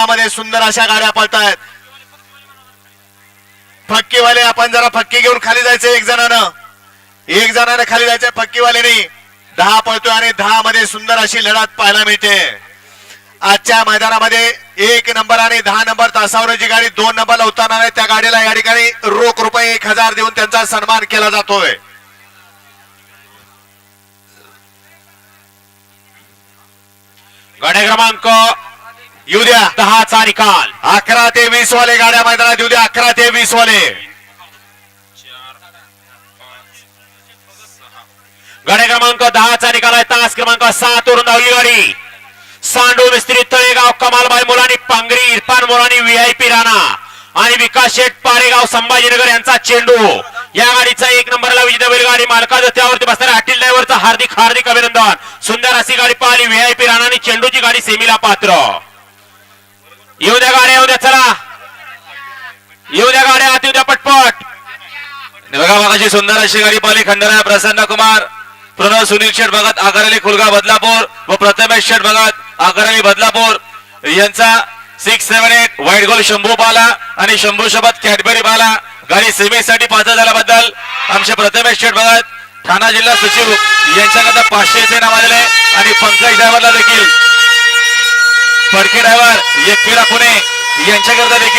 मध्ये सुंदर अशा गाड्या पळतायत. फक्कीवाले आपण जरा फक्की घेऊन खाली जायचं. एक जणानं खाली जायचं. फक्कीवाल्याने 10 पळतोय आणि 10 मध्ये सुंदर अशी लढत पाहायला मिळते. आजच्या मैदानामध्ये 1 नंबर आणि 10 नंबर तासावर जी गाडी 2 नंबरला उतरणार आहे त्या गाडीला या ठिकाणी रोख रुपये 1000 देऊन त्यांचा सन्मान केला जातोय. गाड्या क्रमांक येऊ द्या 10 चा निकाल. 11 ते 20 वाले गाड्या मैदानात येऊ द्या. 11 ते 20 वाले गाड्या क्रमांक 10 चा निकाल आहे. तास क्रमांक 7 वरून धावली गाडी. सांडू मिस्त्री तळेगाव कमालबाई मुलानी पांगरी इरफान मोरानी व्हीआयपी राणा आणि विकास शेठ पारेगाव संभाजीनगर यांचा चेंडू. या गाडीचा 1 नंबरला विजेता बैलगाडी मालकाचं त्यावरती बसणाऱ्या हॉटेल ड्रायव्हरचं हार्दिक अभिनंदन. सुंदर अशी गाडी पाहिली व्हीआयपी राणा आणि चेंडूची गाडी सेमीला पात्र. येऊ द्या गाड्या, येऊ द्या, चला येऊ द्या गाड्या, आत येऊ द्या पटपट. बघा बघाची सुंदर अशी गाडी पाहिली. खंडराय प्रसन्न कुमार, प्रणव सुनील शेठ भगत आगरली खुलगा बदलापूर व प्रथमेश शेठ भगत आगरली बदलापूर यांचा 678 व्हाईट गोल शंभू बाला आणि शंभू सोबत कॅडबरी बाला. गाडी सेमीसाठी पात्र झाल्याबद्दल आमचे प्रथमेश शेठ भगत ठाणा जिल्हा सचिव यांच्याकरता 500 नाव आलेले आणि पंकज ड्रायव्हरला देखील फडके ड्रायव्हर एकविरा पुणे यांच्याकरता देखील